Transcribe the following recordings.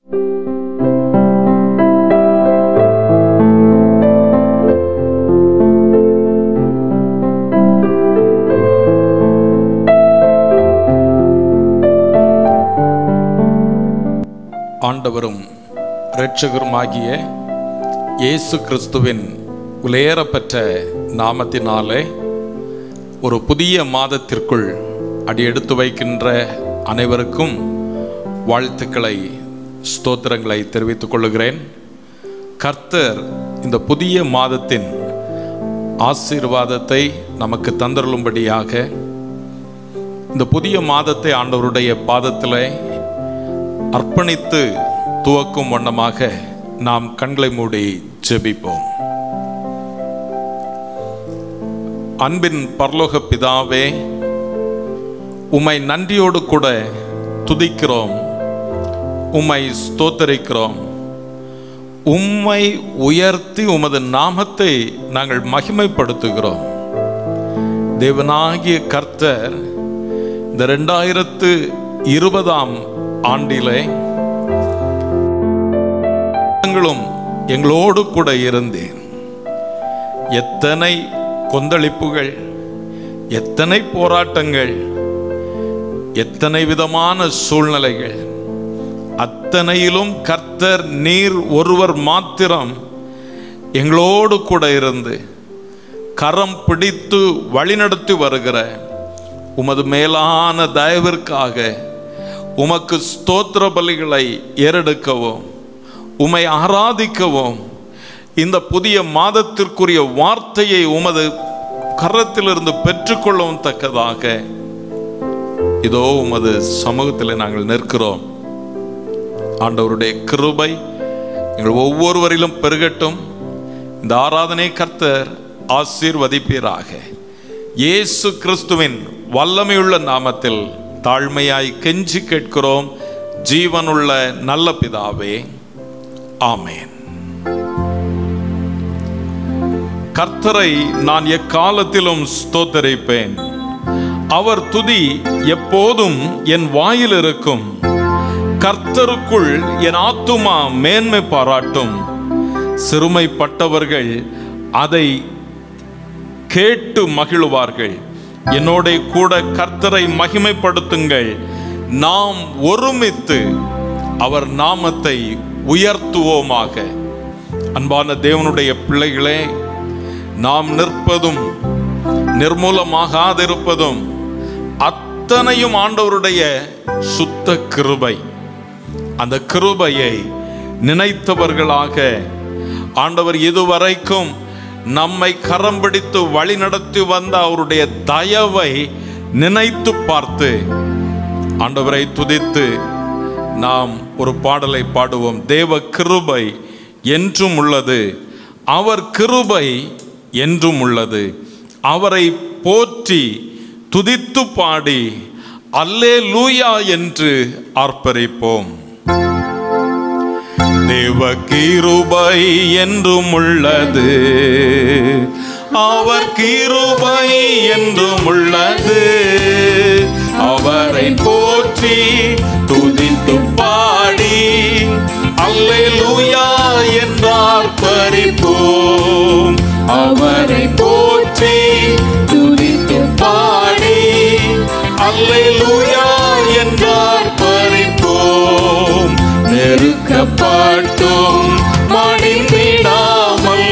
ஆண்டவரும் இரட்சகருமாகிய இயேசு கிறிஸ்துவின் உயரப்பெற்ற நாமத்தினாலே ஒரு புதிய மாதத்திற்குள் அடியெடுத்து வைக்கின்ற அனைவருக்கும் வாழ்த்துக்களை, ஸ்தோத்திரங்களை தெரிவித்துக் கொள்கிறேன். கர்த்தர் இந்த புதிய மாதத்தின் ஆசீர்வாதத்தை நமக்கு தந்தருளும்படியாக இந்த புதிய மாதத்தை ஆண்டவருடைய பாதத்தில் அர்ப்பணித்து துவக்கும் வண்ணமாக நாம் கண்களை மூடி ஜெபிப்போம். அன்பின் பரலோக பிதாவே, உம்மை நன்றியோடு கூட துதிக்கிறோம், உம்மை ஸ்தோத்தரிக்கிறோம். உம்மை உயர்த்தி உமது நாமத்தை நாங்கள் மகிமைப்படுத்துகிறோம். தேவனாகிய கர்த்தர் இந்த 2020 ஆண்டிலே எங்களோடு கூட இருந்தேன். எத்தனை கொந்தளிப்புகள், எத்தனை போராட்டங்கள், எத்தனை விதமான சூழ்நிலைகள், அத்தனையிலும் கர்த்தர் நீர் ஒருவர் மாத்திரம் எங்களோடு கூட இருந்து கரம் பிடித்து வழிநடத்தி வருகிற உமது மேலான தயவிற்காக உமக்கு ஸ்தோத்திர பலிகளை ஏறெடுக்கவும், உம்மை ஆராதிக்கவும், இந்த புதிய மாதத்திற்குரிய வார்த்தையை உமது கரத்திலிருந்து பெற்றுக்கொள்ளவும் தக்கதாக இதோ உமது சமூகத்தில் நாங்கள் நிற்கிறோம். ஆண்டவருடைய கிருபை எங்கள் ஒவ்வொருவரிலும் பெருகட்டும். இந்த ஆராதனை கர்த்தர் ஆசீர்வதிப்பீராக. இயேசு கிறிஸ்துவின் வல்லமையுள்ள நாமத்தில் தாழ்மையாய் கெஞ்சி கேட்கிறோம் ஜீவனுள்ள நல்ல பிதாவே, ஆமென். கர்த்தரை நான் எக்காலத்திலும் ஸ்தோத்தரிப்பேன், அவர் துதி எப்போதும் என் வாயில் இருக்கும். கர்த்தருக்குள் என் ஆத்துமா மேன்மை பாராட்டும். சிறுமைப்பட்டவர்கள் அதை கேட்டு மகிழுவார்கள். என்னோட கூட கர்த்தரை மகிமைப்படுத்துங்கள். நாம் ஒருமித்து அவர் நாமத்தை உயர்த்துவோமாக. அன்பான தேவனுடைய பிள்ளைகளே, நாம் நிற்பதும் நிர்மூலமாகாதிருப்பதும் அத்தனையும் ஆண்டவருடைய சுத்த கிருபை. அந்த கிருபையை நினைத்தவர்களாக ஆண்டவர் இதுவரைக்கும் நம்மை கரம் பிடித்து வழி நடத்தி வந்த அவருடைய தயவை நினைத்து பார்த்து ஆண்டவரை துதித்து நாம் ஒரு பாடலை பாடுவோம். தேவ கிருபை என்றும் உள்ளது, அவர் கிருபை என்றும் உள்ளது. அவரை போற்றி துதித்து பாடி அல்லேலூயா என்று ஆர்ப்பரிப்போம். தேவ கிருபை என்றும் உள்ளது, அவர் கிருபை என்றும் உள்ளது. அவரை போற்றி துதித்து பாடி அல்லேலூயா என்று ஆர்ப்பரிப்போம். அவரை போற்றி துதித்து பாடி அல்லேலூயா என்று ஆர்ப்பரிப்போம். நெருக்கப்பட்டும் மடிந்திடாமல்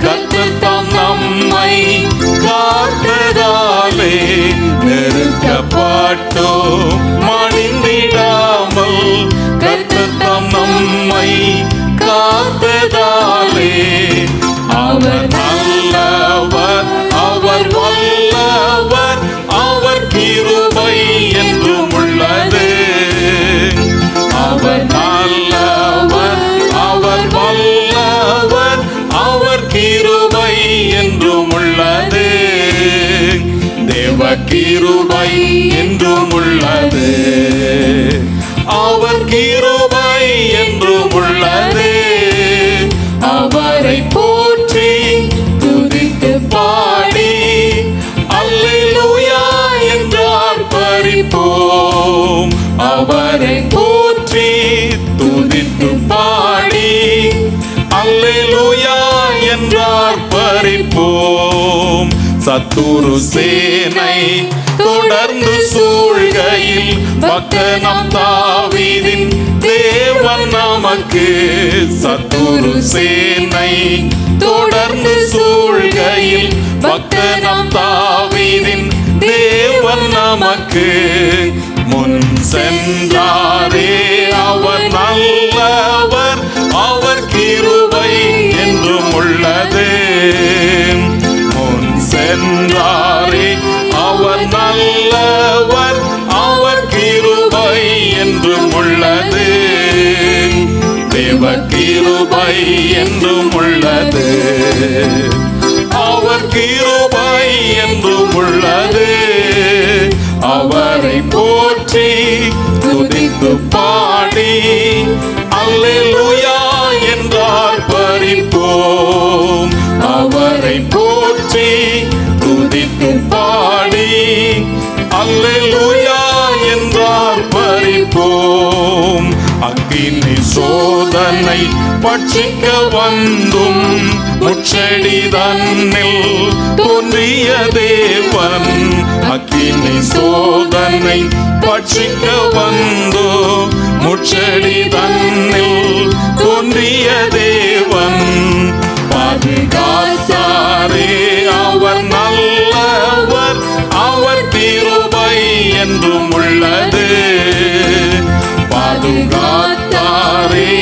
கர்த்தர் தாம் நம்மை காத்ததாலே, நெருக்கப்பட்டும் மடிந்திடாமல் கர்த்தர் தாம் நம்மை காத்ததாலே, அவர் நல்லவர், அவர் வல்லவர், அவர் கிருபை என்றும் உள்ளது. அவர் நல்லவர், அவர் வல்லவர், அவர் கிருபை என்றும் உள்ளது. தேவ கிருபை என்றும் உள்ளது, அவர் கிருபை என்றும் உள்ளது. அவரை போற்றி துதித்து பாடி அல்லேலூயா என்று ஆர்ப்பரிப்போம். அவரை போற்றி துதித்து ஆர்ப்பரிப்போம். சத்துரு சேனை தொடர்ந்து சூழ்கையில் பக்தனாம் தாவீதின் தேவன் நமக்கு. சத்துரு சேனை தொடர்ந்து சூழ்கையில் பக்தனாம் தாவீதின் தேவன் நமக்கு. முன் சென்றாரே அவர் நல்லவர், அவர் கிருபை என்றும் உள்ளது. முன் சென்றாரே அவர் நல்லவர், அவர் கிருபை என்றும் உள்ளது. தேவ கிருபை என்றும் உள்ளது, அவர் கிருபை என்றும் உள்ளது. அவரை போற்றி துதித்து பாடி அல்லேலூயா என்றார் பரிப்போம். அவரை போற்றி துதித்து பாடி அல்லேலூயா என்றார் பரிப்போம். அக்கினி சோதனை பட்சிக்க வந்தும் முச்செடி தன்னில் தோன்றிய தேவன். அக்கினி சோதனை பட்சிக்க வந்து முச்செடி தன்னில் தோன்றிய தேவன். பாதுகாத்தாரே அவர் நல்லவர், அவர் கிருபை என்றும் உள்ளது. பாதுகாத்தாரே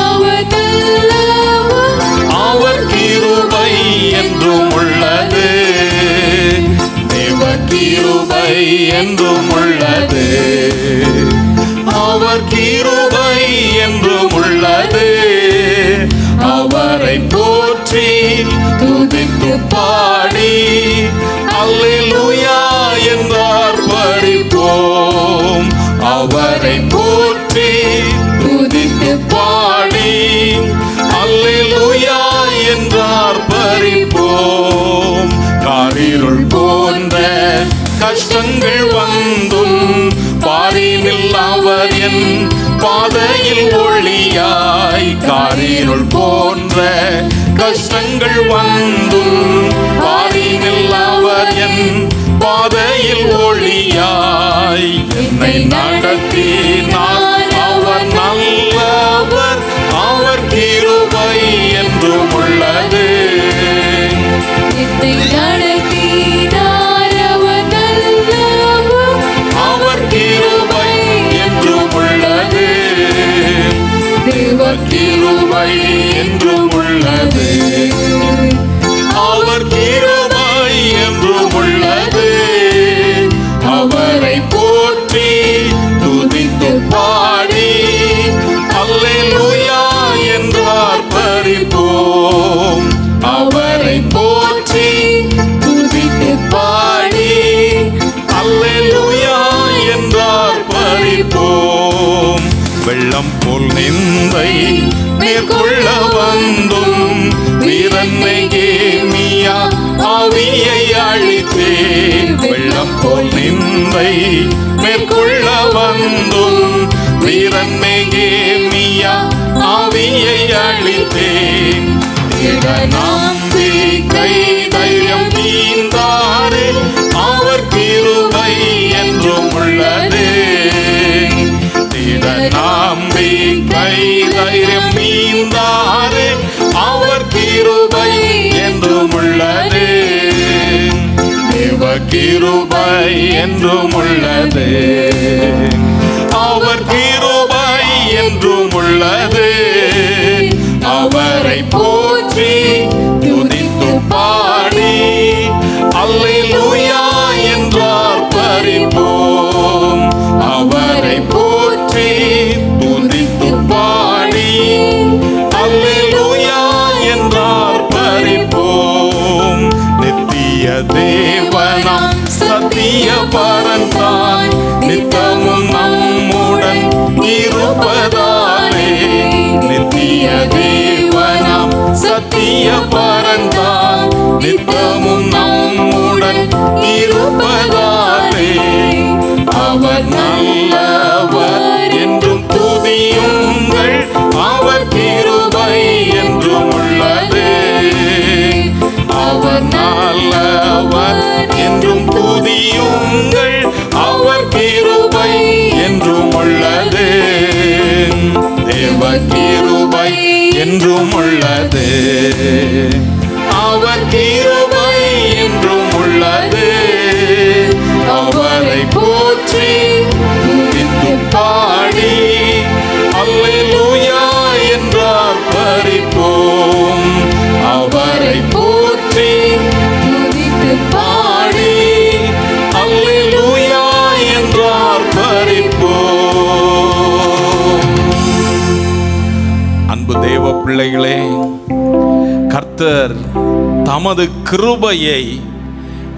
அவர் நல்லவர், அவர் கிருபை என்றும் உள்ளது. தேவ கிருபை என்றும் உள்ளது, அவர் கிருபை என்றும் உள்ளது. அவரை போற்றி துதித்து பாடி அல்லேலூயா என்றார் பரிப்போம். அவரை போற்றி துதித்து பாடி அல்லேலூயா என்றார் பரிப்போம். காரிருள் போன்ற கஷ்டங்கள் வந்தும் பாரினில் அவர் என் பாதையில் ஒளியாய். காரிருள் போன்ற கஷ்டங்கள் வந்தும் பாரினில் அவர் என் பாதையில் ஒளியாய். என்னை நடத்தினார் அவர் நல்லவர், அவர் கிருபை என்றும் உள்ளது. என்னை நடத்தினார் அவர் நல்லவர், அவர் கிருபை என்றும் உள்ளது. தேவ கிருபை என்றும் உள்ளது, அவர் கிருபை என்றும் உள்ளது. அவரை போற்றி துதித்து பாடி அல்லேலூயா என்றார் பரிப்போம். அவரை போற்றி துதித்து பாடி அல்லேலூயா என்றார் பரிப்போம். வெள்ளம் போல் நிந்தை மேற்கொள்ள வந்தும் வீரன்னை கேமியா ஆவியை அழித்தே. வெள்ளம் போல் நிந்தை மேற்கொள்ள வந்தும் வீரன்னை கேமியா ஆவியை அழித்தே. நம்பிக்கை தைரியம் தீர்ந்தாரே, அவர் கிருபை என்றும் உள்ளது. நம்பிக்கை தைரியம் தீர்ந்தாரே, அவர் கிருபை என்றும் உள்ளது. தேவ கிருபை என்றும் உள்ளது, அவர் கிருபை என்றும் உள்ளது. அவரை போற்றி துதித்து பாடி அல்லேலூயா என்றார் பரிப்போம். அவரை போற்றி துதித்து பாடி அல்லேலூயா என்றார் பரிப்போம். நித்திய தேவனாம் சத்திய பரந்தான் நித்தமும் நம்முடன் இருப்பதாலே. நித்திய தேவனாம் சத்திய பரந்தான் நித்தமும் நம்முடன் இருப்பதாலே. அவர் நல்லவர் என்றும் துதியுங்கள், அவர் கிருபை என்றும் உள்ளது. அன்பு தேவ பிள்ளைகளே, கர்த்தர் தமது கிருபையை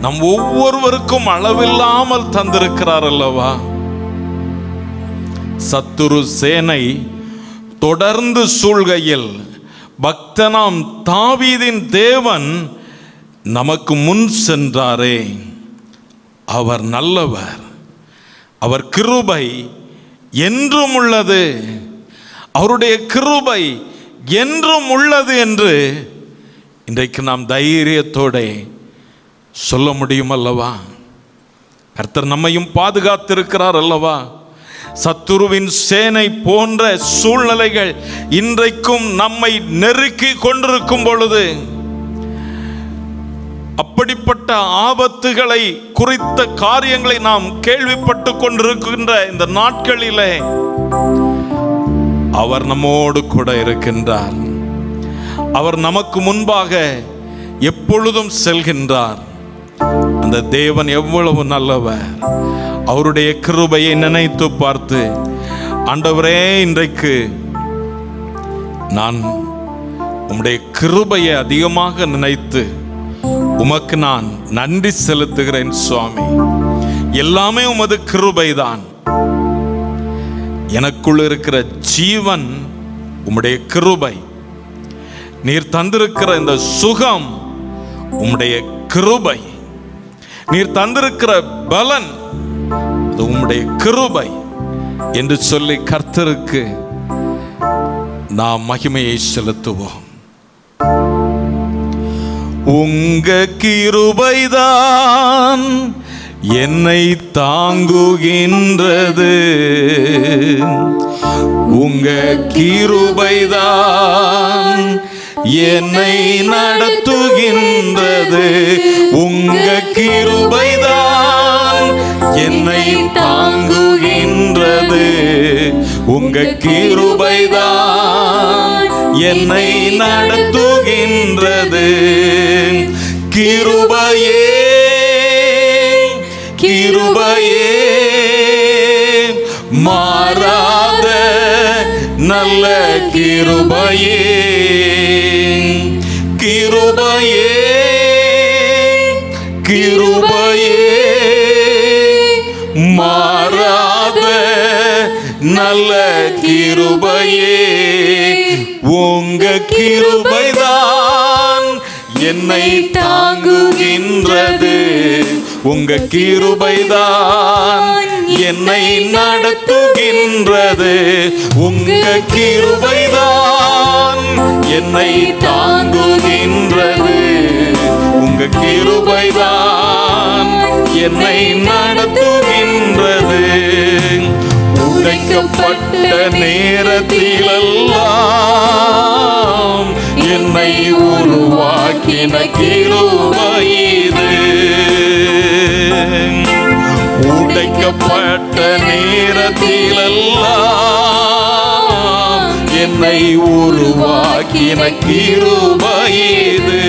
நம் ஒவ்வொருவருக்கும் அளவில்லாமல் தந்திருக்கிறார் அல்லவா? சத்துரு சேனை தொடர்ந்து சூழ்கையில் பக்தனாம் தாவீதின் தேவன் நமக்கு முன் சென்றாரே. அவர் நல்லவர், அவர் கிருபை என்றும் உள்ளது, அவருடைய கிருபை என்றும் உள்ளது என்று இன்றைக்கு நாம் தைரியத்தோட சொல்ல முடியும் அல்லவா? கர்த்தர் நம்மையும் பாதுகாத்திருக்கிறார் அல்லவா? சத்துருவின் சேனை போன்ற சூழ்நிலைகள் இன்றைக்கும் நம்மை நெருக்கி கொண்டிருக்கும் பொழுது, அப்படிப்பட்ட ஆபத்துகளை குறித்த காரியங்களை நாம் கேள்விப்பட்டு கொண்டிருக்கின்ற இந்த நாட்களிலே அவர் நம்மோடு கூட இருக்கின்றார். அவர் நமக்கு முன்பாக எப்பொழுதும் செல்கின்றார். அந்த தேவன் எவ்வளவு நல்லவர்! அவருடைய கிருபையை நினைத்து பார்த்து, ஆண்டவரே, இன்றைக்கு நான் உம்முடைய கிருபையை அதிகமாக நினைத்து உமக்கு நான் நன்றி செலுத்துகிறேன் சுவாமி. எல்லாமே உமது கிருபைதான். எனக்குள் இருக்கிற ஜீவன் உம்முடைய கிருபை. நீர் தந்திருக்கிற இந்த சுகம் உம்முடைய கிருபை. நீர் தந்திருக்கிற பலன் அது உம்முடைய கிருபை என்று சொல்லி கர்த்தருக்கு நாம் மகிமையை செலுத்துவோம். உங்க கிருபைதான் என்னை தாங்குகின்றது, உங்க கிருபைதான் என்னை நடத்துகின்றது, உங்க கிருபைதான் என்னை தாங்குகின்றது, உங்க கிருபைதான் என்னை நடத்துகின்றது. கிருபையே கிருபையே மாறாத நல்ல கிருபையே, கிருபையே கிருபையே மாறாத நல்ல கிருபையே, உங்க கிருபைதான் என்னை தாங்குகின்றது, உங்க கிருபைதான் என்னை நடத்துகின்றது, உங்க கிருபைதான் என்னை தாங்குகின்றது, உங்க கிருபைதான் என்னை நடத்துகின்றது. உடைக்கப்பட்ட நேரத்திலெல்லாம் என்னை உருவாக்கின கிருபை இது. உடைக்கப்பட்ட நேரத்திலெல்லாம் என்னை உருவாக்கின கிருபை இது.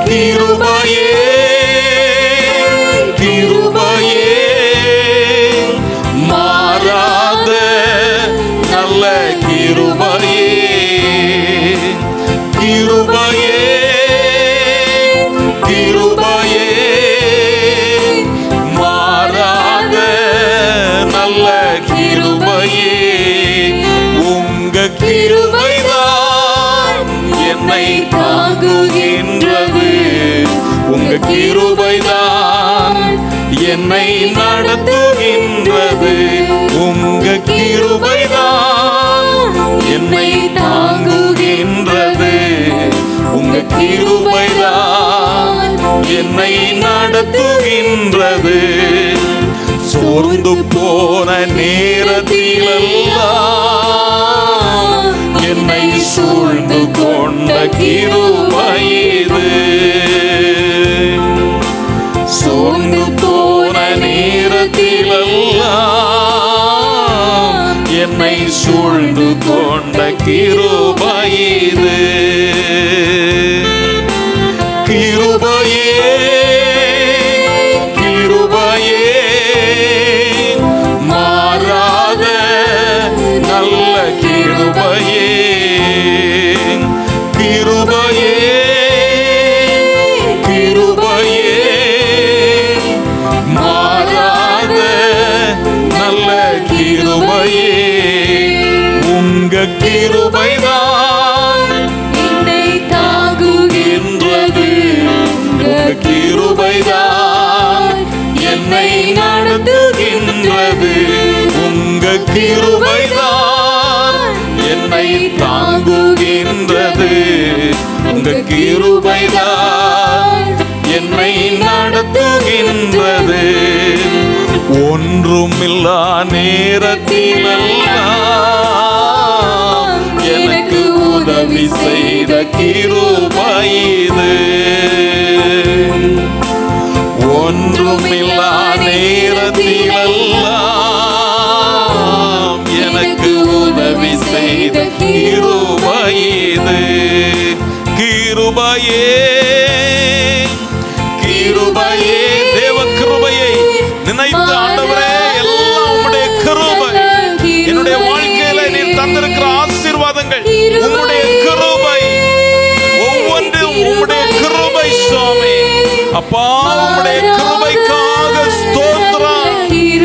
கிருபையே கிருபையே மாறாத நல்ல கிருபையே, கிருபையே கிருபையே மாறாத நல்ல கிருபையே, உங்க கிருபைதான் என்னை தாங்குகின்றது, உங்க கிருபைதான் என்னை நடத்துகின்றது, உங்க கிருபைதான் என்னை தாங்குகின்றது, உங்க கிருபைதான் என்னை நடத்துகின்றது. சோர்ந்து போன நேரத்திலெல்லாம் என்னை சூழ்ந்து கொண்ட கிருபை இது. சோர்ந்து போன நேரத்திலெல்லாம் என்னை சூழ்ந்து கொண்ட கிருபை இது. கிருபையே கிருபையே மாறாத நல்ல கிருபைதான் என்னை தாங்குகின்றது. உங்க கிருபைதான் என்னை நடத்துகின்றது. உங்க கிருபைதான் என்னை தாங்குகின்றது. உங்க கிருபைதான் என்னை நடத்துகின்றது. ஒன்றுமில்லா நேரத்திலெல்லாம் எனக்கு உதவி செய்த கிருபை இது. ஒன்றுமில்லா நேரத்திலெல்லாம் எனக்கு உதவி செய்த கிருபை இது. கிருபையே கிருபையே தேவ கிருபையை நினைத்து ஆண்டவரே, எல்லாம் உம்முடைய கிருபை. என்னுடைய வாழ்க்கையில நீர் தந்திருக்கிற ஆசீர்வாதங்கள் உம்முடைய கிருபை, ஒவ்வொன்றும் உம்முடைய கிருபை சுவாமி. அப்பா, உம்முடைய கிருபைக்காக ஸ்தோத்திரம்.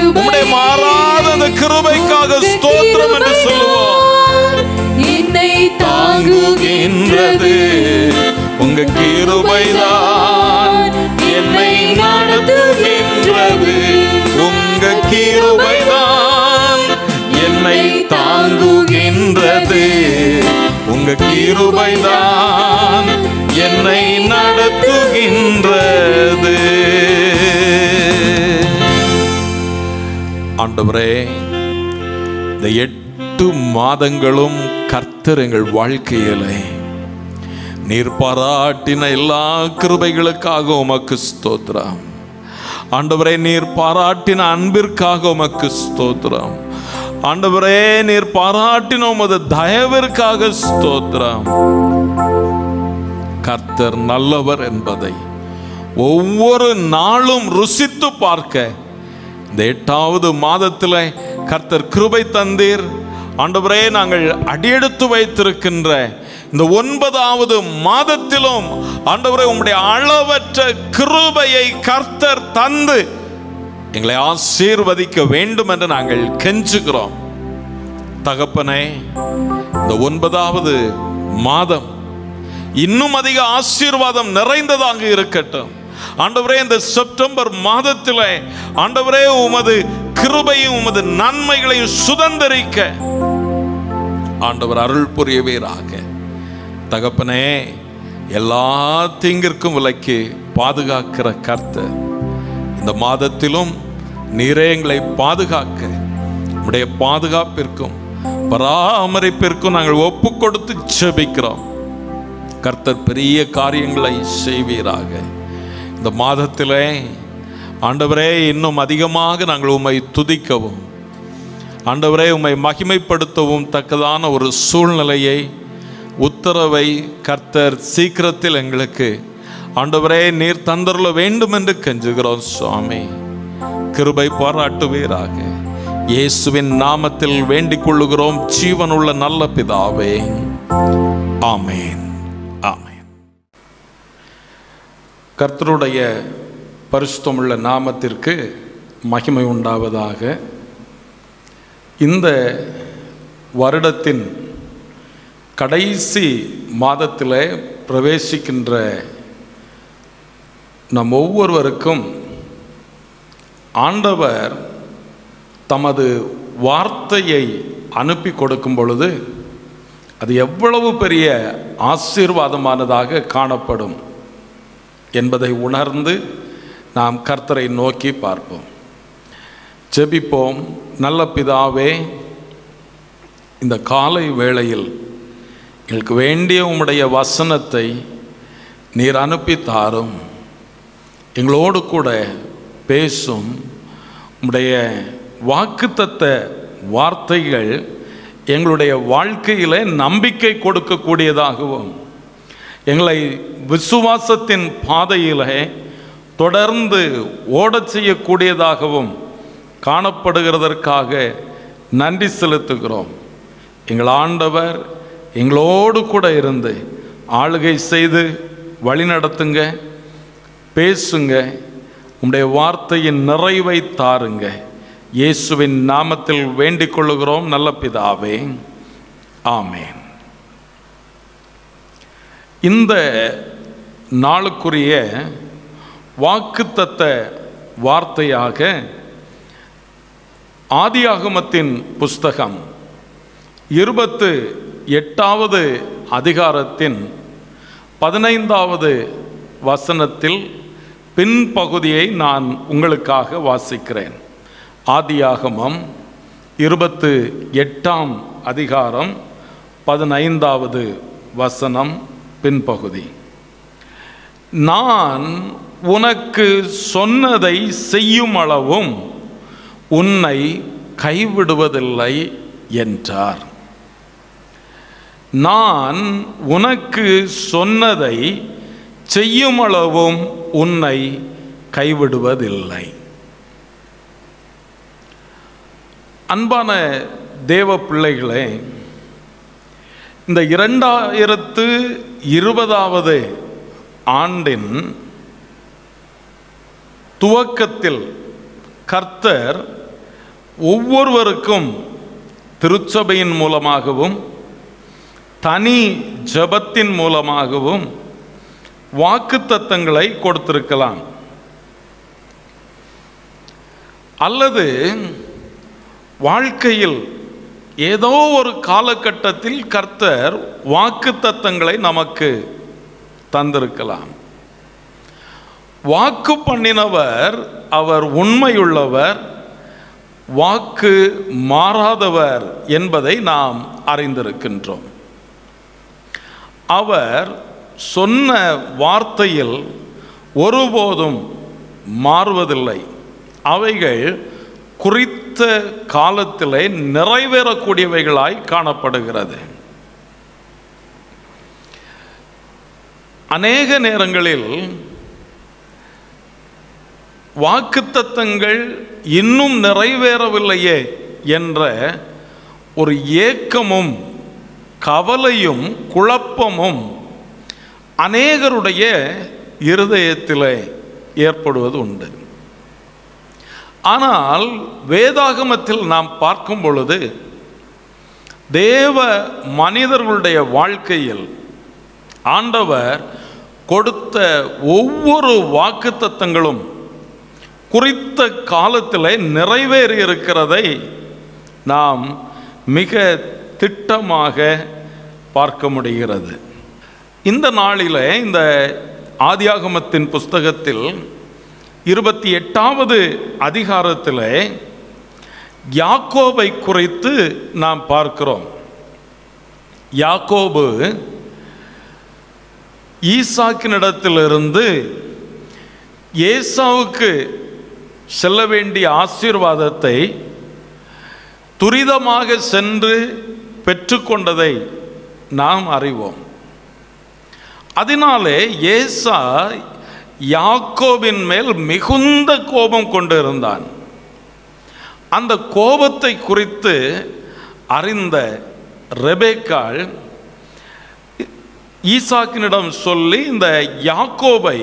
உம்முடைய மாறாத அந்த கிருபைக்காக ஸ்தோத்திரம் என்று சொல்லுவோம். என்னை தாங்குகின்றது உங்க கிருபைதான் என்னை நடத்துகின்றது. உங்க கிருபைதான் என்னை தாங்குகின்றது. உங்க கிருபைதான் என்னை நடத்துகின்றது. ஆண்டவரே, இந்த 8 மாதங்களும் கர்த்தர் எங்கள் வாழ்க்கையிலே நீர் பாராட்டின எல்லா கிருபைகளுக்காக உமக்கு ஸ்தோத்திரம். ஆண்டவரே, நீர் பாராட்டின அன்பிற்காக உமக்கு ஸ்தோத்திரம். ஆண்டவரே, நீர் பாராட்டின உமது தயவிற்காக ஸ்தோத்திரம். கர்த்தர் நல்லவர் என்பதை ஒவ்வொரு நாளும் ருசித்து பார்க்க இந்த 8வது மாதத்தில் கர்த்தர் கிருபை தந்தீர். ஆண்டவரே, நாங்கள் அடியெடுத்து வைத்திருக்கின்ற இந்த 9வது மாதத்திலும் ஆண்டவரே, உம்முடைய அளவற்ற கிருபையை கர்த்தர் தந்து எங்களை ஆசீர்வதிக்க வேண்டும் என்று நாங்கள் கெஞ்சுகிறோம். தகப்பனே, இந்த 9வது மாதம் இன்னும் அதிக ஆசீர்வாதம் நிறைந்ததாக இருக்கட்டும். ஆண்டவரே, இந்த செப்டம்பர் மாதத்திலே ஆண்டவரே, உமது கிருபையும் உமது நன்மைகளையும் சுதந்தரிக்க ஆண்டவர் அருள் புரியவீராக. தகப்பனே, எல்லா தீங்கிற்கும் விலக்கி பாதுகாக்கிற கர்த்தர் இந்த மாதத்திலும் நீரே எங்களை பாதுகாக்க உம்முடைய பாதுகாப்பிற்கும் பராமரிப்பிற்கும் நாங்கள் ஒப்பு கொடுத்து ஜெபிக்கிறோம். கர்த்தர் பெரிய காரியங்களை செய்வீராக. இந்த மாதத்திலே ஆண்டவரே, இன்னும் அதிகமாக நாங்கள் உம்மை துதிக்கவும் ஆண்டவரே, உம்மை மகிமைப்படுத்தவும் தக்கதான ஒரு சூழ்நிலையை, உத்தரவை கர்த்தர் சீக்கிரத்தில் எங்களுக்கு ஆண்டவரே நீர் தந்தருள வேண்டும் என்று கெஞ்சுகிறோம். சுவாமி, கிருபை பாராட்டுவீராக. இயேசுவின் நாமத்தில் வேண்டிக் கொள்ளுகிறோம் ஜீவனுள்ள நல்ல பிதாவே, ஆமேன், ஆமேன். கர்த்தருடைய பரிசுத்தமுள்ள நாமத்திற்கு மகிமை உண்டாவதாக. இந்த வருடத்தின் கடைசி மாதத்தில் பிரவேசிக்கின்ற நம் ஒவ்வொருவருக்கும் ஆண்டவர் தமது வார்த்தையை அனுப்பி கொடுக்கும் பொழுது அது எவ்வளவு பெரிய ஆசீர்வாதமானதாக காணப்படும் என்பதை உணர்ந்து நாம் கர்த்தரை நோக்கி பார்ப்போம். ஜெபிப்போம். நல்ல பிதாவே, இந்த காலை வேளையில் எங்களுக்கு வேண்டிய உம்முடைய வசனத்தை நீர் அனுப்பி தாரும். எங்களோடு கூட பேசும். உம்முடைய வாக்குத்தத்த வார்த்தைகள் எங்களுடைய வாழ்க்கையிலே நம்பிக்கை கொடுக்கக்கூடியதாகவும் எங்களை விசுவாசத்தின் பாதையிலே தொடர்ந்து ஓடச் செய்யக்கூடியதாகவும் காணப்படுகிறதற்காக நன்றி செலுத்துகிறோம். எங்கள் ஆண்டவர் எங்களோடு கூட இருந்து ஆளுகை செய்து வழிநடத்துங்க, பேசுங்க, உம்முடைய வார்த்தையின் நிறைவை தாருங்க. இயேசுவின் நாமத்தில் வேண்டிக் கொள்ளுகிறோம் நல்ல பிதாவே, ஆமென். இந்த நாளுக்குரிய வாக்குத்தத்த வார்த்தையாக ஆதியாகமத்தின் புஸ்தகம் 28வது அதிகாரத்தின் 15வது வசனத்தில் பின்பகுதியை நான் உங்களுக்காக வாசிக்கிறேன். ஆதியாகமம் 28ஆம் அதிகாரம் 15வது வசனம் பின்பகுதி. நான் உனக்கு சொன்னதை செய்யும் அளவும் உன்னை கைவிடுவதில்லை என்றார். நான் உனக்கு சொன்னதை செய்யும் அளவும் உன்னை கைவிடுவதில்லை. அன்பான தேவ பிள்ளைகளே, இந்த 2020வது ஆண்டின் துவக்கத்தில் கர்த்தர் ஒவ்வொருவருக்கும் திருச்சபையின் மூலமாகவும் தனி ஜெபத்தின் மூலமாகவும் வாக்குத்தத்தங்களை கொடுத்திருக்கலாம். அல்லது வாழ்க்கையில் ஏதோ ஒரு காலகட்டத்தில் கர்த்தர் வாக்குத்தத்தங்களை நமக்கு தந்திருக்கலாம். வாக்கு பண்ணினவர் அவர் உண்மையுள்ளவர், வாக்கு மாறாதவர் என்பதை நாம் அறிந்திருக்கின்றோம். அவர் சொன்ன வார்த்தையில் ஒருபோதும் மாறுவதில்லை. அவைகள் குறித்த காலத்திலே நிறைவேறக்கூடியவைகளாய் காணப்படுகிறது. அநேக நேரங்களில் வாக்குத்தத்தங்கள் இன்னும் நிறைவேறவில்லையே என்ற ஒரு ஏக்கமும் கவலையும் குழப்பமும் அநேகருடைய இருதயத்திலே ஏற்படுவது உண்டு. ஆனால் வேதாகமத்தில் நாம் பார்க்கும் பொழுது தேவ மனிதர்களுடைய வாழ்க்கையில் ஆண்டவர் கொடுத்த ஒவ்வொரு வாக்குத்தத்தங்களும் குறித்த காலத்தில் நிறைவேறி இருக்கிறதை நாம் மிக திட்டமாக பார்க்க முடிகிறது. இந்த நாளிலே இந்த ஆதியாகமத்தின் புஸ்தகத்தில் 28வது அதிகாரத்தில் யாக்கோபை குறித்து நாம் பார்க்கிறோம். யாக்கோபு ஈசாக்கினிடத்திலிருந்து ஏசாவுக்கு செல்ல வேண்டிய ஆசீர்வாதத்தை துரிதமாக சென்று பெற்றுக்கொண்டதை நாம் அறிவோம். அதனாலே ஏசா யாக்கோபின் மேல் மிகுந்த கோபம் கொண்டிருந்தான். அந்த கோபத்தை குறித்து அறிந்த ரெபேக்காள் ஈசாக்கினிடம் சொல்லி இந்த யாக்கோபை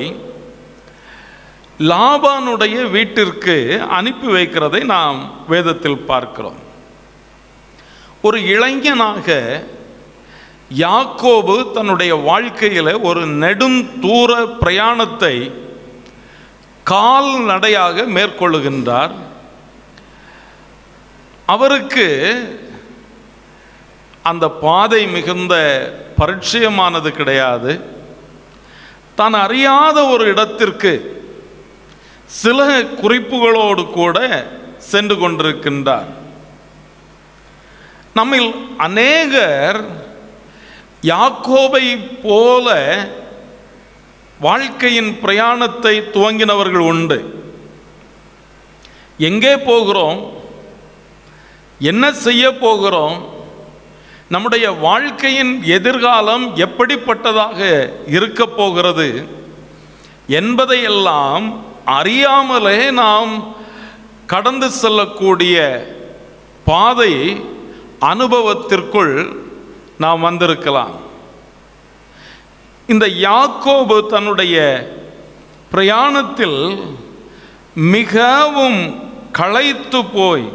லாபானுடைய வீட்டிற்கு அனுப்பி வைக்கிறதை நாம் வேதத்தில் பார்க்கிறோம். ஒரு இளைஞனாக யாக்கோபு தன்னுடைய வாழ்க்கையில் ஒரு நெடுந்தூர பிரயாணத்தை கால்நடையாக மேற்கொள்ளுகின்றார். அவருக்கு அந்த பாதை மிகுந்த பரிச்சயமானது கிடையாது. தான் அறியாத ஒரு இடத்திற்கு சில குறிப்புகளோடு கூட சென்று கொண்டிருக்கின்றார். நம்மில் அநேகர் யாக்கோபை போல வாழ்க்கையின் பிரயாணத்தை துவங்கினவர்கள் உண்டு. எங்கே போகிறோம், என்ன செய்ய போகிறோம், நம்முடைய வாழ்க்கையின் எதிர்காலம் எப்படிப்பட்டதாக இருக்க போகிறது என்பதையெல்லாம் அறியாமலே நாம் கடந்து செல்லக்கூடிய பாதை அனுபவத்திற்குள் நாம் வந்திருக்கலாம். இந்த யாக்கோபு தன்னுடைய பிரயாணத்தில் மிகவும் களைத்து போய்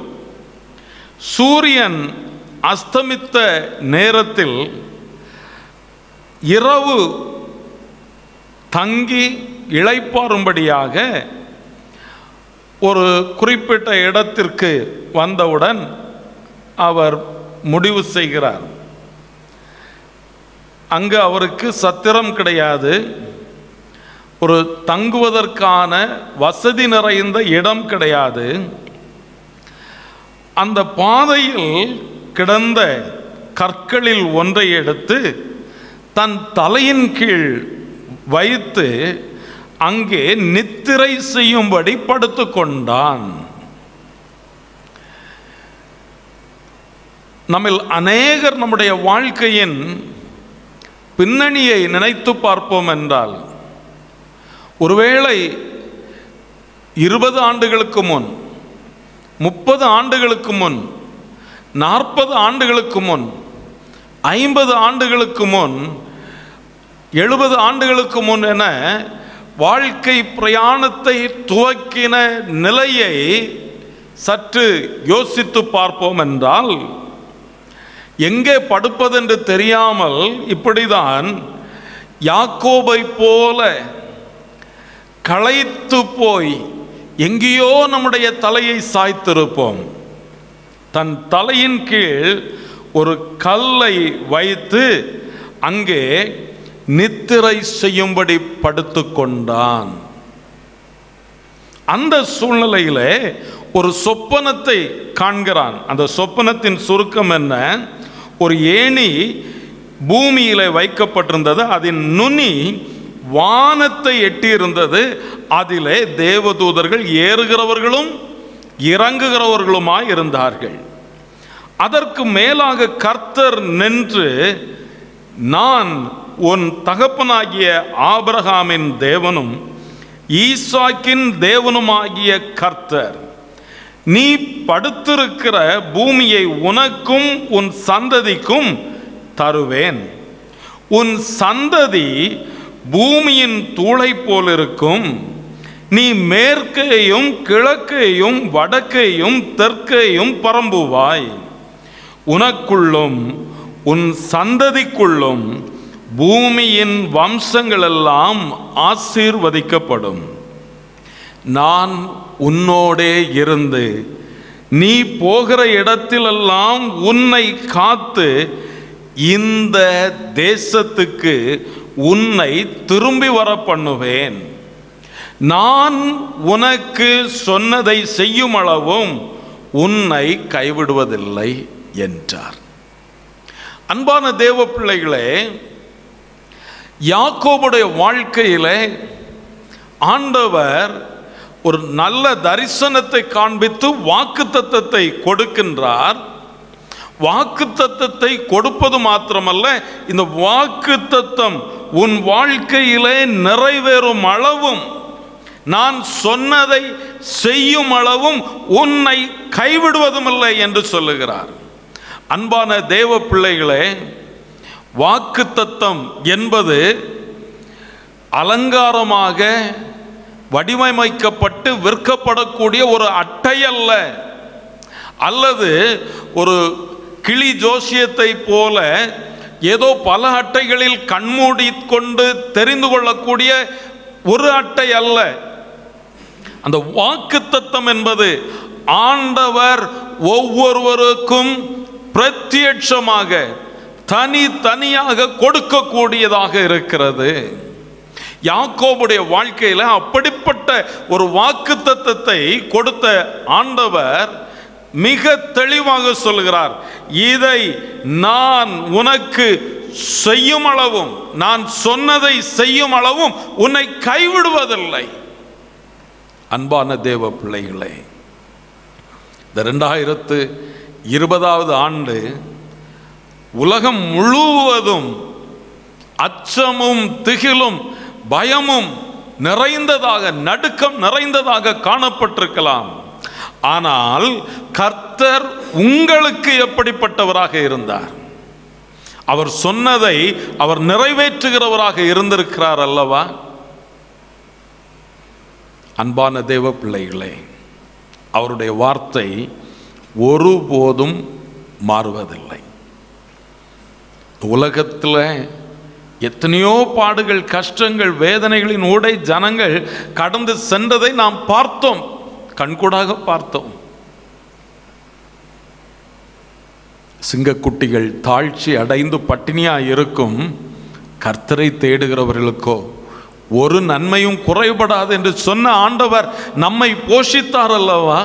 சூரியன் அஸ்தமித்த நேரத்தில் இரவு தங்கி இளைப்பாறும்படியாக ஒரு குறிப்பிட்ட இடத்திற்கு வந்தவுடன் அவர் முடிவு செய்கிறார். அங்கு அவருக்கு சத்திரம் கிடையாது, ஒரு தங்குவதற்கான வசதி நிறைந்த இடம் கிடையாது. அந்த பாதையில் கிடந்த கற்களில் ஒன்றை எடுத்து தன் தலையின் கீழ் வைத்து அங்கே நித்திரை செய்யும்படி படுத்து கொண்டான். நம்மில் அநேகர் நம்முடைய வாழ்க்கையின் பின்னணியை நினைத்து பார்ப்போம் என்றால், ஒருவேளை 20 ஆண்டுகளுக்கு முன், 30 ஆண்டுகளுக்கு முன், 40 ஆண்டுகளுக்கு முன், 50 ஆண்டுகளுக்கு முன், 70 ஆண்டுகளுக்கு முன் என வாழ்க்கை பிரயாணத்தை துவக்கின நிலையை சற்று யோசித்து பார்ப்போம் என்றால், எங்கே படுப்பதென்று தெரியாமல் இப்படிதான் யாக்கோபை போல களைத்து போய் எங்கேயோ நம்முடைய தலையை சாய்த்திருப்போம். தன் தலையின் கீழ் ஒரு கல்லை வைத்து அங்கே நித்திரை செய்யும்படி படுத்து கொண்டான். அந்த சூழ்நிலையிலே ஒரு சொப்பனத்தை காண்கிறான். அந்த சொப்பனத்தின் சுருக்கம் என்ன? ஒரு ஏணி பூமியிலே வைக்கப்பட்டிருந்தது, அதன் நுனி வானத்தை எட்டியிருந்தது. அதிலே தேவதூதர்கள் ஏறுகிறவர்களும் இறங்குகிறவர்களுமாய் இருந்தார்கள். அதற்கு மேலாக கர்த்தர் நின்று, நான் உன் தகப்பனாகிய ஆபிரகாமின் தேவனும் ஈசாக்கின் தேவனுமாகிய கர்த்தர், நீ படுத்திருக்கிற பூமியை உனக்கும் உன் சந்ததிக்கும் தருவேன். உன் சந்ததி பூமியின் தூளை போல் இருக்கும். நீ மேற்கையும் கிழக்கையும் வடக்கையும் தெற்கையும் பரம்புவாய். உனக்குள்ளும் உன் சந்ததிக்குள்ளும் பூமியின் வம்சங்களெல்லாம் ஆசீர்வதிக்கப்படும். நான் உன்னோடே இருந்து நீ போகிற இடத்திலெல்லாம் உன்னை காத்து இந்த தேசத்துக்கு உன்னை திரும்பி வர பண்ணுவேன். நான் உனக்கு சொன்னதை செய்யும் அளவும் உன்னை கைவிடுவதில்லை என்றார். அன்பான தேவ பிள்ளைகளே, யாக்கோபுடைய வாழ்க்கையிலே ஆண்டவர் ஒரு நல்ல தரிசனத்தை காண்பித்து வாக்குத்தத்தத்தை கொடுக்கின்றார். வாக்குத்தத்தத்தை கொடுப்பது மாத்திரமல்ல, இந்த வாக்குத்தத்தம் உன் வாழ்க்கையிலே நிறைவேறும் அளவும், நான் சொன்னதை செய்யும் அளவும் உன்னை கைவிடுவதும் இல்லை என்று சொல்லுகிறார். அன்பான தேவ பிள்ளைகளே, வாக்குத்தத்தம் என்பது அலங்காரமாக வடிவமைக்கப்பட்டு விற்கப்படக்கூடிய ஒரு அட்டை அல்ல, அல்லது ஒரு கிளி ஜோசியத்தை போல ஏதோ பல அட்டைகளில் கண்மூடி கொண்டு தெரிந்து கொள்ளக்கூடிய ஒரு அட்டை அல்ல. அந்த வாக்குத்தத்தம் என்பது ஆண்டவர் ஒவ்வொருவருக்கும் பிரத்யட்சமாக தனித்தனியாக கொடுக்கக்கூடியதாக இருக்கிறது. யாக்கோபுடைய வாழ்க்கையில் அப்படிப்பட்ட ஒரு வாக்குத்தத்தத்தை கொடுத்த ஆண்டவர் மிக தெளிவாக சொல்கிறார், இதை நான் உனக்கு செய்யும் அளவும், நான் சொன்னதை செய்யும் அளவும் உன்னை கைவிடுவதில்லை. அன்பான தேவ பிள்ளைகளே, இந்த 2020 ஆண்டு உலகம் முழுவதும் அச்சமும் திகிலும் பயமும் நிறைந்ததாக, நடுக்கம் நிறைந்ததாக காணப்பட்டிருக்கலாம். ஆனால் கர்த்தர் உங்களுக்கு எப்படிப்பட்டவராக இருந்தார்? அவர் சொன்னதை அவர் நிறைவேற்றுகிறவராக இருந்திருக்கிறார் அல்லவா? அன்பான தேவ பிள்ளைகளே, அவருடைய வார்த்தை ஒருபோதும் மாறுவதில்லை. உலகத்தில் எத்தனையோ பாடுகள், கஷ்டங்கள், வேதனைகளின் ஊடை ஜனங்கள் கடந்து சென்றதை நாம் பார்த்தோம், கண்கூடாக பார்த்தோம். சிங்கக்குட்டிகள் தாழ்ச்சி அடைந்து பட்டினியாக இருக்கும், கர்த்தரை தேடுகிறவர்களுக்கோ ஒரு நன்மையும் குறைபடாது என்று சொன்ன ஆண்டவர் நம்மை போஷித்தார் அல்லவா,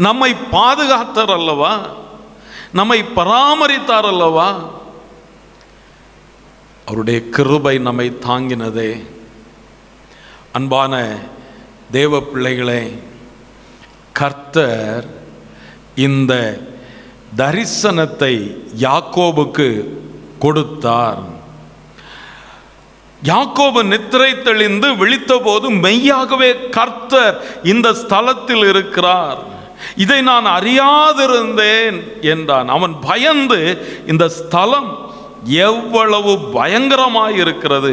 நம்மை பாதுகாத்தார் அல்லவா, நம்மை பராமரித்தார் அல்லவா. அவருடைய கிருபை நம்மை தாங்கினதே. அன்பான தேவ பிள்ளைகளே, கர்த்தர் இந்த தரிசனத்தை யாக்கோபுக்கு கொடுத்தார். யாக்கோபு நித்திரை தெளிந்து விழித்த போது மெய்யாகவே கர்த்தர் இந்த ஸ்தலத்தில் இருக்கிறார், இதை நான் அறியாதிருந்தேன் என்றான். அவன் பயந்து, இந்த ஸ்தலம் எவ்வளவு பயங்கரமாய் இருக்கிறது,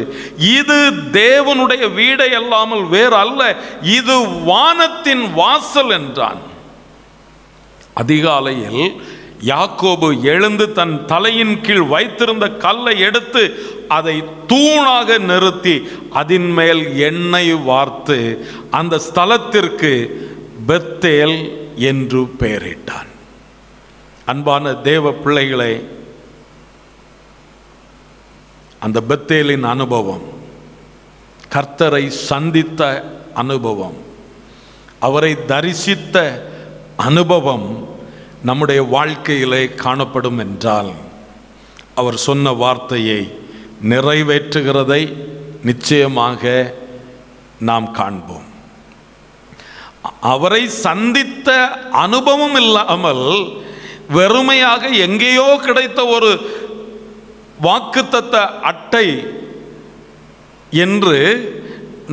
இது தேவனுடைய வீடை அல்லாமல் வேறு அல்ல, இது வானத்தின் வாசல் என்றான். அதிகாலையில் யாக்கோபு எழுந்து தன் தலையின் கீழ் வைத்திருந்த கல்லை எடுத்து அதை தூணாக நிறுத்தி அதன் மேல் எண்ணெய் வார்த்து அந்த ஸ்தலத்திற்கு பெத்தேல் என்று பெயரிட்டான். அன்பான தேவ பிள்ளைகளே, அந்த பெத்தேலின் அனுபவம், கர்த்தரை சந்தித்த அனுபவம், அவரை தரிசித்த அனுபவம் நம்முடைய வாழ்க்கையிலே காணப்படும் என்றால், அவர் சொன்ன வார்த்தையை நிறைவேற்றுகிறதை நிச்சயமாக நாம் காண்போம். அவரை சந்தித்த அனுபவம் இல்லாமல் வெறுமையாக எங்கேயோ கிடைத்த ஒரு வாக்குத்தத்த அட்டை என்று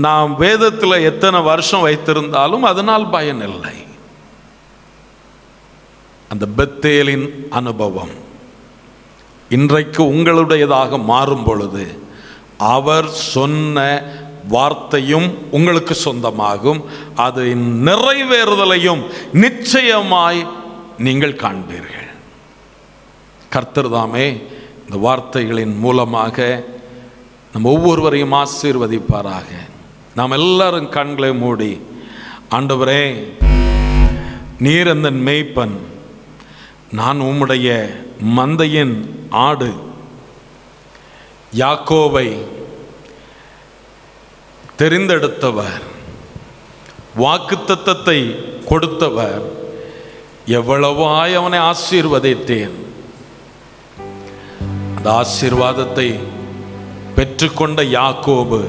நாம் வேதத்தில் எத்தனை வருஷம் வைத்திருந்தாலும் அதனால் பயனில்லை. அந்த பெத்தேலின் அனுபவம் இன்றைக்கு உங்களுடையதாக மாறும் பொழுது அவர் சொன்ன வார்த்தையும் உங்களுக்கு சொந்தமாகும், அது நிறைவேறுதலையும் நிச்சயமாய் நீங்கள் காண்பீர்கள். கர்த்தர் தாமே இந்த வார்த்தைகளின் மூலமாக நம்ம ஒவ்வொருவரையும் ஆசீர்வதிப்பாராக. நாம் எல்லாரும் கண்களை மூடி, ஆண்டவரே, நீர் அந்த மேய்ப்பன், நான் உம்முடைய மந்தையின் ஆடு, யாக்கோபை தெரிந்தெடுத்தவர், வாக்குத்தத்தத்தை கொடுத்தவர், எவ்வளவாய் அவனை ஆசீர்வதித்தேன். அந்த ஆசீர்வாதத்தை பெற்றுக்கொண்ட யாக்கோபு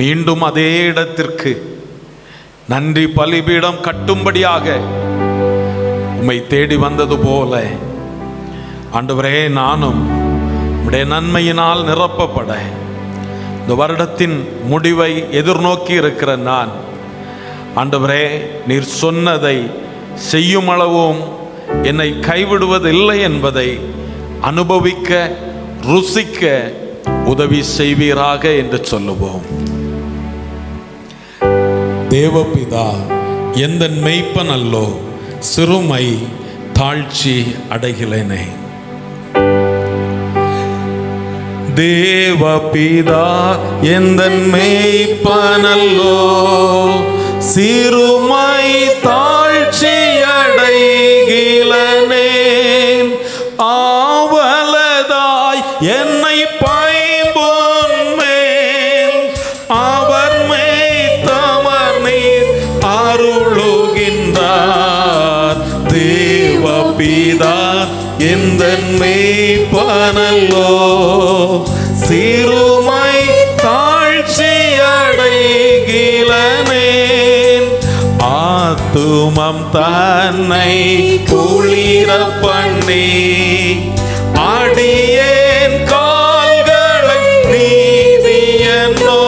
மீண்டும் அதே இடத்திற்கு நன்றி பலிபீடம் கட்டும்படியாக உம்மை தேடி வந்தது போல, ஆண்டவரே, நானும் உம்முடைய நன்மையினால் நிரப்பப்பட இந்த வருடத்தின் முடிவை எதிர்நோக்கி இருக்கிற நான், ஆண்டவரே, நீர் சொன்னதை செய்யும் அளவும் என்னை கைவிடுவதில்லை என்பதை அனுபவிக்க, ருசிக்க உதவி செய்வீராக என்று சொல்லுவோம். தேவபிதா எந்த மெய்ப்பன் அல்லோ, சிறுமை தாழ்ச்சி அடைகிறேனே. தேவபிதா எந்த மெய்ப்பனல்லோ, சிறுமை தாழ்ச்சி அடைகிறேனே. ஆவலதாய் என்னை பைம்பொன் மேல் அவர் மேய்த்தவர் நீர் அருளுகின்றார். தேவபிதா எந்த மேய்ப்பனல்லோ, சிறுமை தாழ்ச்சி அடைகிறேன். ஆத்துமம் தன்னை குளிர பண்ணி அடியேன் கால்களை நீதியனோ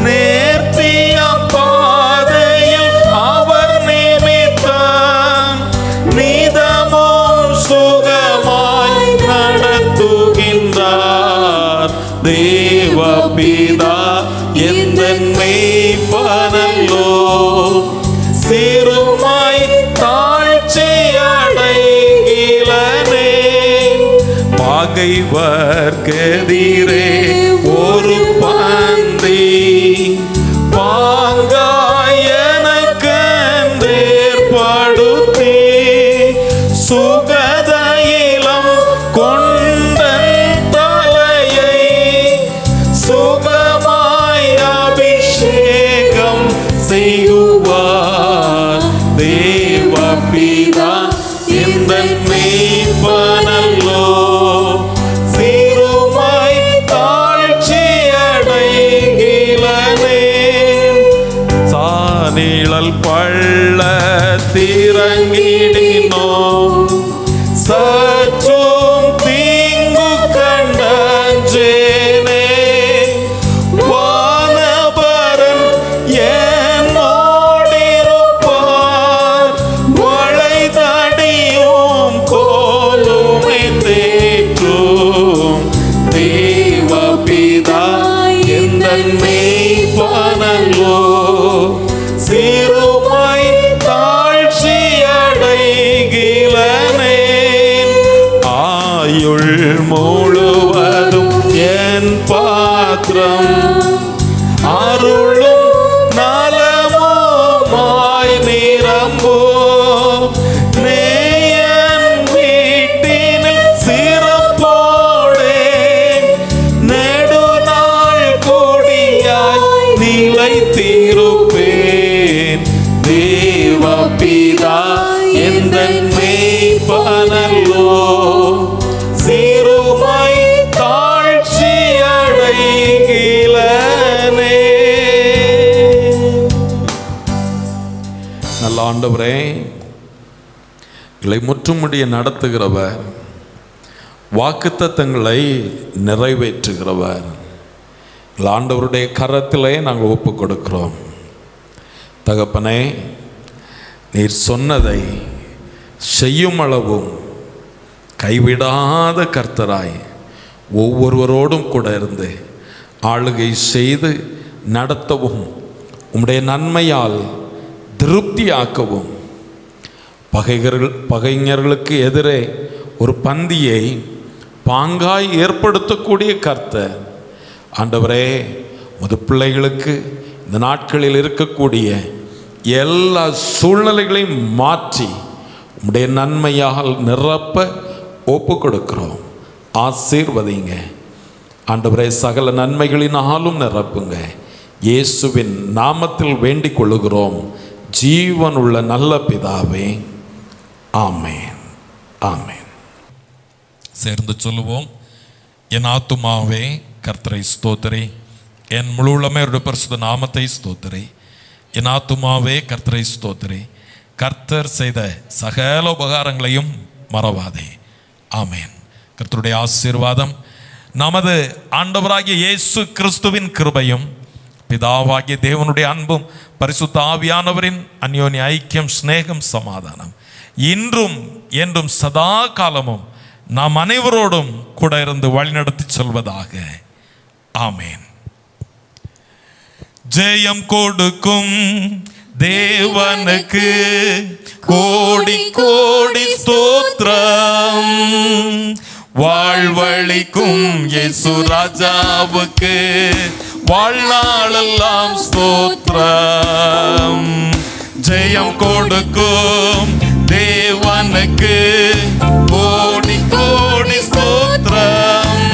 நேர்த்திய பாதையில் அவர் நிமித்தம் நீதமும் சுகமாய் நடத்துகின்றார். தேவபிதா எந்த மேய்ப்பனல்லோ, சிறுமை தாழ்ச்சி பகைவர்க்கெதிரே ஒரு பந்தி பாங்காய் எனக்கென்று ஏற்படுத்தி சுகதையிலம் கொண்டன் தலையை சுகமாய் அபிஷேகம் செய்குவார் தேவபிதா இந்த மெய்ப்பனல்லோ சிறுமை தாழ்ச்சி அடைகிலனே சானிழல் பள்ள திறங்கிடினோ சற்றும் தீங்கு கண்டேனே வானபரன் என்னோடிருப்பார் வளைதடியும் கோலுமை தேற்றும் தேவபிதா எந்தன் மெய்ப்பனல்லோ சிறுமை தாழ்ச்சி அடைகிலனே ஆயுள் முழுவதும் என் பாத்திரம் அருளும் நலமுமாய் நிரம்போ நேயன் வீட்டினில் சிறப்போடே நெடுநாள் கொடியாய் நிலைத்திருப்பேன் தேவபிதா எந்தன் மெய்ப்பனல்லோ சிறுமை தாழ்ச்சி அடைகிலனே. நல்ல ஆண்டவரே, எங்களை முற்றுமுடிய நடத்துகிறவர், வாக்குத்தத்தங்களை நிறைவேற்றுகிறவர், ஆண்டவருடைய கரத்திலே நாங்கள் ஒப்பு கொடுக்கிறோம். தகப்பனே, நீர் சொன்னதை செய்யும் அளவும் கைவிடாத கர்த்தராய் ஒவ்வொருவரோடும் கூட இருந்து ஆளுகை செய்து நடத்தவும் உம்முடைய நன்மையால் திருப்தியாக்கவும் பகைஞர்களுக்கு எதிரே ஒரு பந்தியை பாங்காய் ஏற்படுத்தக்கூடிய கர்த்தர் ஆண்டவரே, உமது பிள்ளைகளுக்கு இந்த நாட்களில் இருக்கக்கூடிய எல்லா சூழ்நிலைகளையும் மாற்றி உம்முடைய நன்மையால் நிரப்ப ஒப்பு கொடுக்கிறோம். ஆசீர்வதிங்க ஆண்டவரே, சகல நன்மைகளினாலும் நிரப்புங்க. இயேசுவின் நாமத்தில் வேண்டிக் கொள்ளுகிறோம் ஜீவன் உள்ள நல்ல பிதாவே, ஆமேன், ஆமேன். சேர்ந்து சொல்லுவோம். என் ஆத்துமாவே கர்த்தரை ஸ்தோத்திரி, என் முழு உள்ளமே அவருடைய பரிசுத்த நாமத்தை ஸ்தோத்திரி. என் ஆத்துமாவே கர்த்தரை ஸ்தோத்திரி, கர்த்தர் செய்த சகல உபகாரங்களையும் மறவாதே. ஆமேன். கர்த்தருடைய ஆசீர்வாதம், நமது ஆண்டவராகிய இயேசு கிறிஸ்துவின் கிருபையும் பிதாவாகிய தேவனுடைய அன்பும் பரிசுத்த ஆவியானவரின் அந்யோன்ய ஐக்கியம், சிநேகம், சமாதானம் இன்றும் என்றும் சதா காலமும் நாம் அனைவரோடும் கூட இருந்து வழிநடத்தி செல்வதாக. ஆமேன். ஜெயம் கொடுக்கும் தேவனுக்கு கோடி கோடி ஸ்தோத்திரம், வாழ்வழிக்கும் இயேசு ராஜாவுக்கு வாழ்நாளெல்லாம் ஸ்தோத்திரம். ஜெயம் கொடுக்கும் தேவனுக்கு கோடி கோடி ஸ்தோத்திரம்,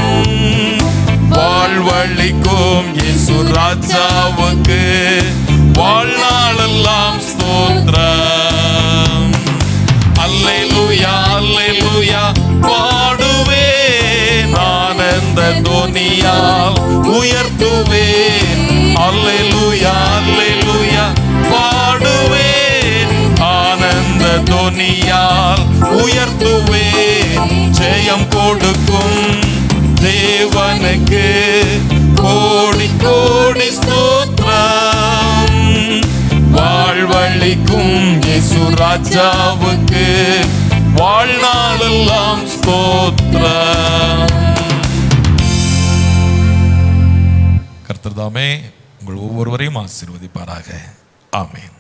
வாழ்வழிக்கும் இயேசு ராஜாவுக்கு வாழ்நாளெல்லாம் ஸ்தோத்திரம். அல்லேலூயா அல்லேலூயா பாடுவேன், ஆனந்த துனியால் உயர்த்துவேன். அல்லேலூயா அல்லேலூயா பாடுவேன், ஆனந்த துனியால் உயர்த்துவேன். ஜெயம் கொடுக்கும் தேவனுக்கு கோடி கோடி ஸ்தோத்திரம், வாழ்வழிக்கும் இயேசு ராஜாவுக்கு வாழ்நாளெல்லாம் ஸ்தோத்திரம். கர்த்தர் தாமே உங்கள் ஒவ்வொருவரையும் ஆசீர்வதிப்பாராக. ஆமென்.